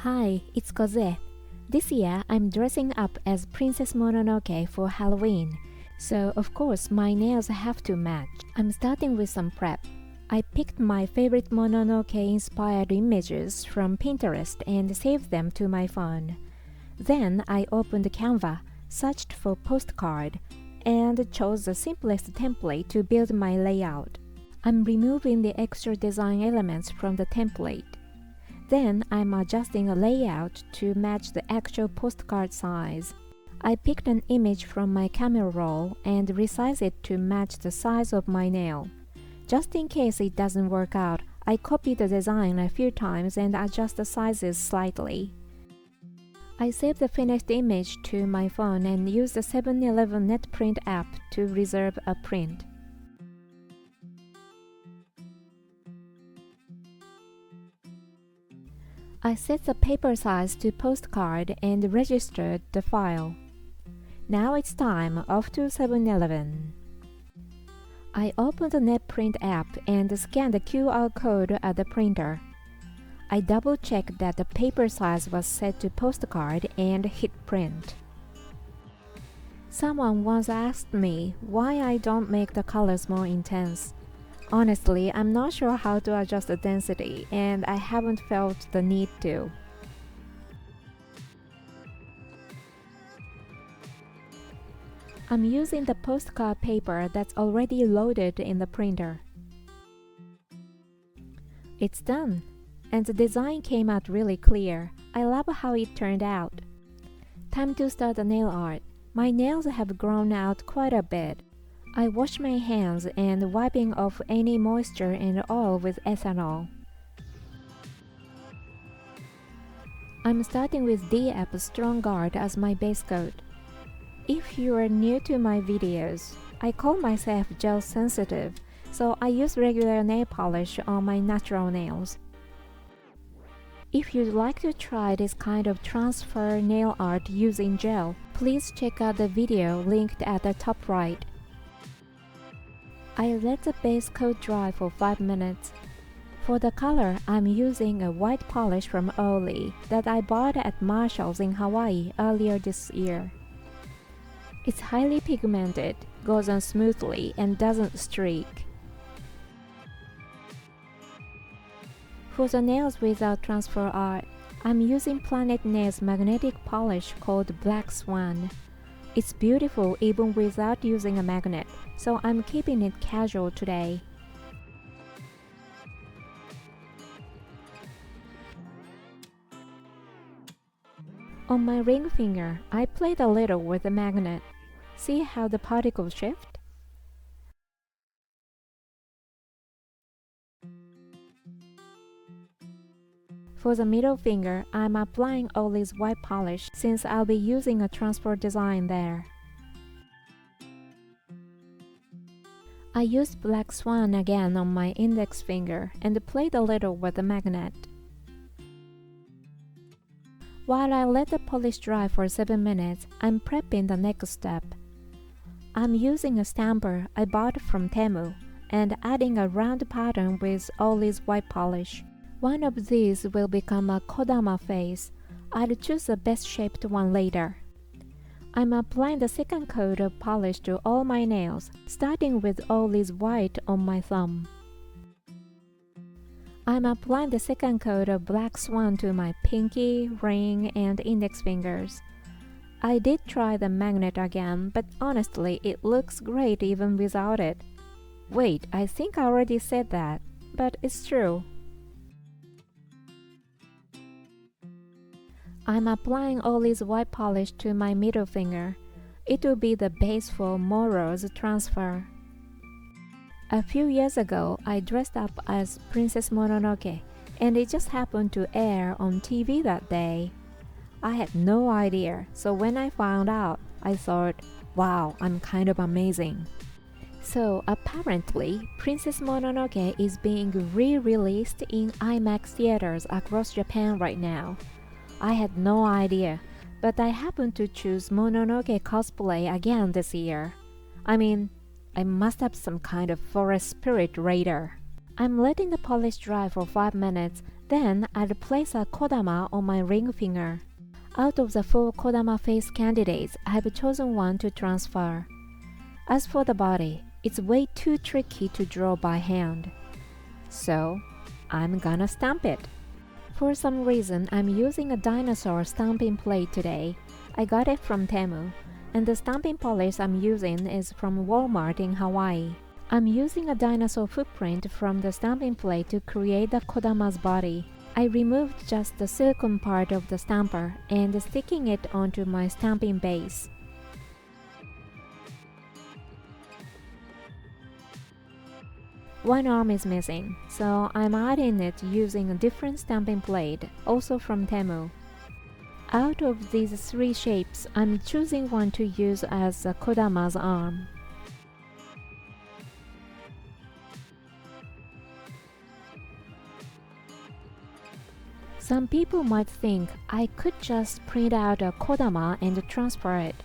Hi, it's Kozue. This year I'm dressing up as Princess Mononoke for Halloween, so of course my nails have to match. I'm starting with some prep. I picked my favorite Mononoke-inspired images from Pinterest and saved them to my phone. Then I opened Canva, searched for postcard, and chose the simplest template to build my layout. I'm removing the extra design elements from the template. Then I'm adjusting a layout to match the actual postcard size. I picked an image from my camera roll and resized it to match the size of my nail. Just in case it doesn't work out, I copied the design a few times and adjust the sizes slightly. I saved the finished image to my phone and used the 7-Eleven NetPrint app to reserve a print. I set the paper size to postcard and registered the file. Now it's time off to 7-Eleven. I opened the NetPrint app and scanned the QR code at the printer. I double-checked that the paper size was set to postcard and hit print. Someone once asked me why I don't make the colors more intense. Honestly, I'm not sure how to adjust the density, and I haven't felt the need to. I'm using the postcard paper that's already loaded in the printer. It's done, and the design came out really clear. I love how it turned out. Time to start the nail art. My nails have grown out quite a bit. I wash my hands and wiping off any moisture and oil with ethanol. I'm starting with D-App Strong Guard as my base coat. If you are new to my videos, I call myself gel sensitive, so I use regular nail polish on my natural nails. If you'd like to try this kind of transfer nail art using gel, please check out the video linked at the top right. I let the base coat dry for 5 minutes. For the color, I'm using a white polish from Oli that I bought at Marshall's in Hawaii earlier this year. It's highly pigmented, goes on smoothly, and doesn't streak. For the nails without transfer art, I'm using Planet Nails magnetic polish called Black Swan. It's beautiful even without using a magnet, so I'm keeping it casual today. On my ring finger, I played a little with the magnet. See how the particles shift? For the middle finger, I'm applying Oli's white polish since I'll be using a transfer design there. I used Black Swan again on my index finger and played a little with the magnet. While I let the polish dry for 7 minutes, I'm prepping the next step. I'm using a stamper I bought from Temu and adding a round pattern with Oli's white polish. One of these will become a Kodama face. I'll choose the best shaped one later. I'm applying the second coat of polish to all my nails, starting with Oli's white on my thumb. I'm applying the second coat of Black Swan to my pinky, ring, and index fingers. I did try the magnet again, but honestly, it looks great even without it. Wait, I think I already said that, but it's true. I'm applying Oli's white polish to my middle finger. It will be the base for Moro's transfer. A few years ago, I dressed up as Princess Mononoke, and it just happened to air on TV that day. I had no idea, so when I found out, I thought, wow, I'm kind of amazing. So apparently, Princess Mononoke is being re-released in IMAX theaters across Japan right now. I had no idea, but I happened to choose Mononoke cosplay again this year. I mean, I must have some kind of forest spirit raider. I'm letting the polish dry for 5 minutes, Then I'd place a Kodama on my ring finger. Out of the 4 Kodama face candidates, I've chosen one to transfer. As for the body, it's way too tricky to draw by hand. So, I'm gonna stamp it. For some reason, I'm using a dinosaur stamping plate today. I got it from Temu, and the stamping polish I'm using is from Walmart in Hawaii. I'm using a dinosaur footprint from the stamping plate to create the Kodama's body. I removed just the silicone part of the stamper and sticking it onto my stamping base. One arm is missing, so I'm adding it using a different stamping plate, also from Temu. Out of these 3 shapes, I'm choosing one to use as a Kodama's arm. Some people might think I could just print out a Kodama and transfer it,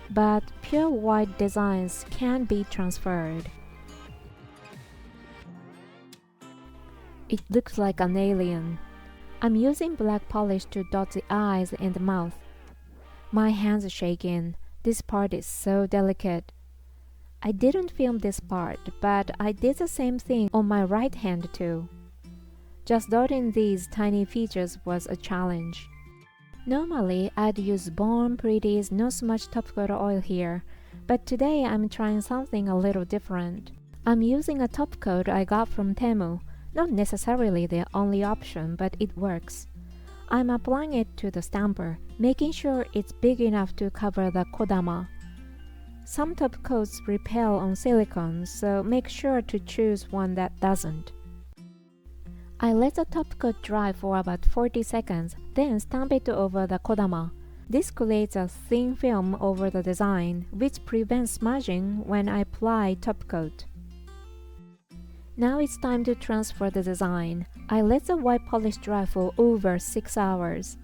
but pure white designs can be transferred. It looks like an alien. I'm using black polish to dot the eyes and the mouth. My hands are shaking. This part is so delicate. I didn't film this part, but I did the same thing on my right hand too. Just dotting these tiny features was a challenge. Normally, I'd use Born Pretty's No Smudge Top Coat Oil here, but today I'm trying something a little different. I'm using a top coat I got from Temu, not necessarily the only option, but it works. I'm applying it to the stamper, making sure it's big enough to cover the Kodama. Some top coats repel on silicone, so make sure to choose one that doesn't. I let the top coat dry for about 40 seconds, then stamp it over the Kodama. This creates a thin film over the design, which prevents smudging when I apply top coat. Now it's time to transfer the design. I let the white polish dry for over 6 hours.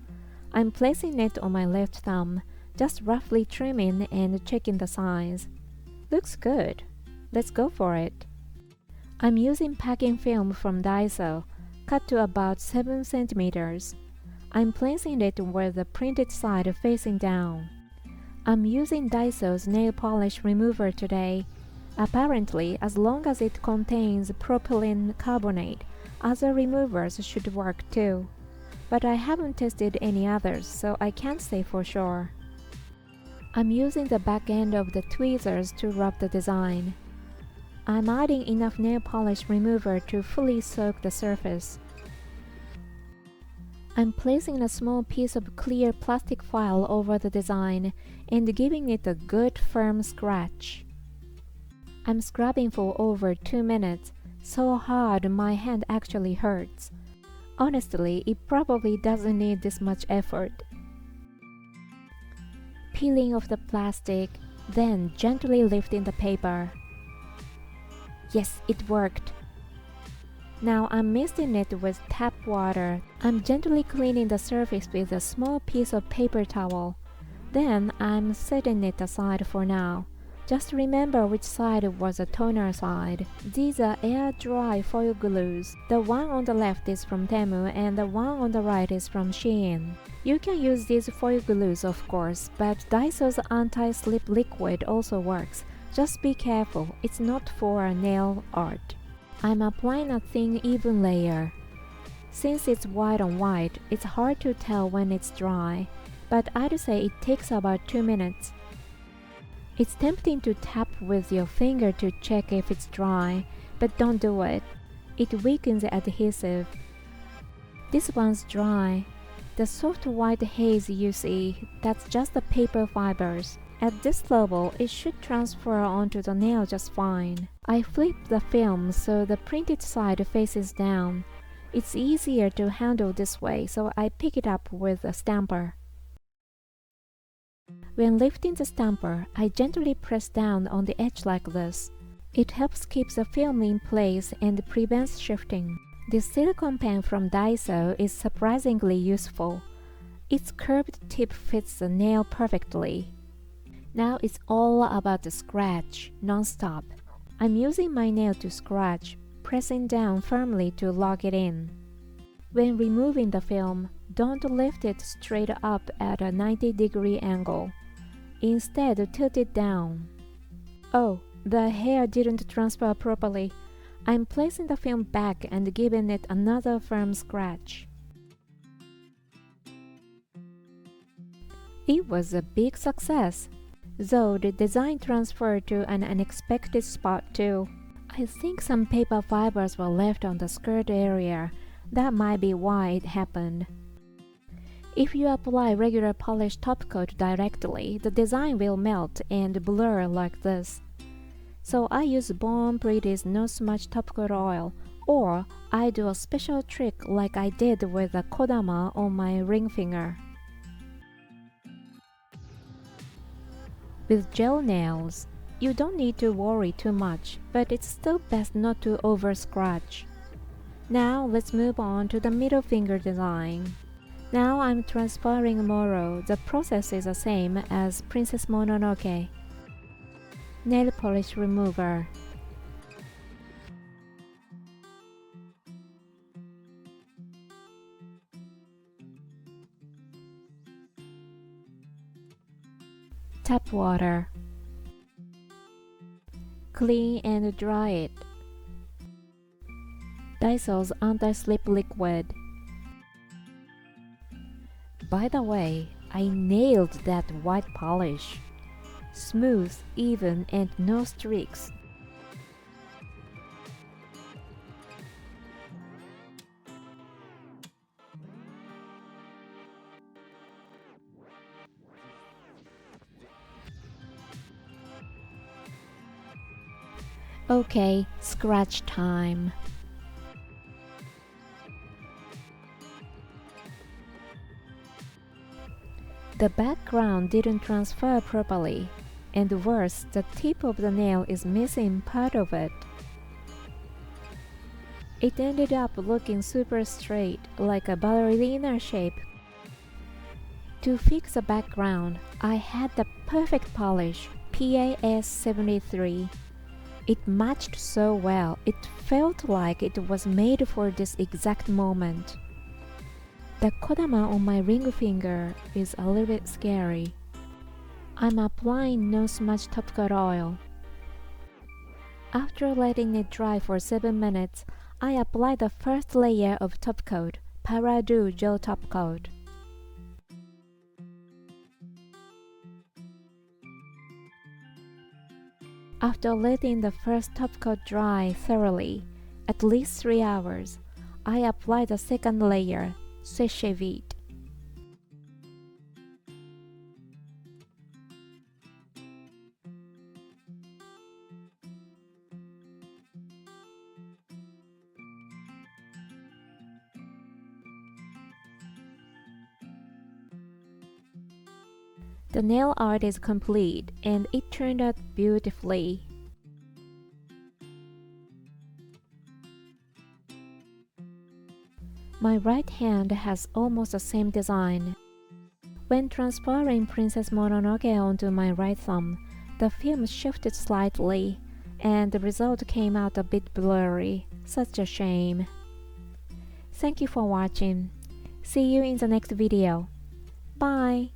I'm placing it on my left thumb, just roughly trimming and checking the size. Looks good. Let's go for it. I'm using packing film from Daiso, cut to about 7 centimeters. I'm placing it where the printed side is facing down. I'm using Daiso's nail polish remover today. Apparently, as long as it contains propylene carbonate, other removers should work too. But I haven't tested any others, so I can't say for sure. I'm using the back end of the tweezers to rub the design. I'm adding enough nail polish remover to fully soak the surface. I'm placing a small piece of clear plastic foil over the design and giving it a good firm scratch. I'm scrubbing for over 2 minutes, so hard my hand actually hurts. Honestly, it probably doesn't need this much effort. Peeling off the plastic, then gently lifting the paper. Yes, it worked. Now I'm misting it with tap water. I'm gently cleaning the surface with a small piece of paper towel. Then I'm setting it aside for now. Just remember which side was the toner side. These are air dry foil glues. The one on the left is from Temu and the one on the right is from Shein. You can use these foil glues of course, but Daiso's anti-slip liquid also works. Just be careful, it's not for nail art. I'm applying a thin even layer. Since it's white on white, it's hard to tell when it's dry, but I'd say it takes about 2 minutes. It's tempting to tap with your finger to check if it's dry, but don't do it. It weakens the adhesive. This one's dry. The soft white haze you see, that's just the paper fibers. At this level, it should transfer onto the nail just fine. I flip the film so the printed side faces down. It's easier to handle this way, so I pick it up with a stamper. When lifting the stamper, I gently press down on the edge like this. It helps keep the film in place and prevents shifting. This silicone pen from Daiso is surprisingly useful. Its curved tip fits the nail perfectly. Now it's all about the scratch, non-stop. I'm using my nail to scratch, pressing down firmly to lock it in. When removing the film, don't lift it straight up at a 90-degree angle. Instead, tilt it down. Oh, the hair didn't transfer properly. I'm placing the film back and giving it another firm scratch. It was a big success, though the design transferred to an unexpected spot too. I think some paper fibers were left on the skirt area. That might be why it happened. If you apply regular polished top coat directly, the design will melt and blur like this. So I use Bon Pretty's No Smudge top coat oil, or I do a special trick like I did with the Kodama on my ring finger. With gel nails, you don't need to worry too much, but it's still best not to over-scratch. Now let's move on to the middle finger design. Now I'm transferring Moro. The process is the same as Princess Mononoke. Nail polish remover. Tap water. Clean and dry it. Daiso's anti-slip liquid. By the way, I nailed that white polish. Smooth, even, and no streaks. Okay, scratch time. The background didn't transfer properly, and worse, the tip of the nail is missing part of it. It ended up looking super straight, like a ballerina shape. To fix the background, I had the perfect polish, PAS 73. It matched so well, it felt like it was made for this exact moment. The Kodama on my ring finger is a little bit scary. I'm applying No Smudge top coat oil. After letting it dry for 7 minutes, I apply the first layer of top coat, Paradu gel top coat. After letting the first top coat dry thoroughly, at least 3 hours, I apply the second layer, Séché Vite. The nail art is complete and it turned out beautifully. My right hand has almost the same design. When transferring Princess Mononoke onto my right thumb, the film shifted slightly and the result came out a bit blurry. Such a shame. Thank you for watching. See you in the next video. Bye!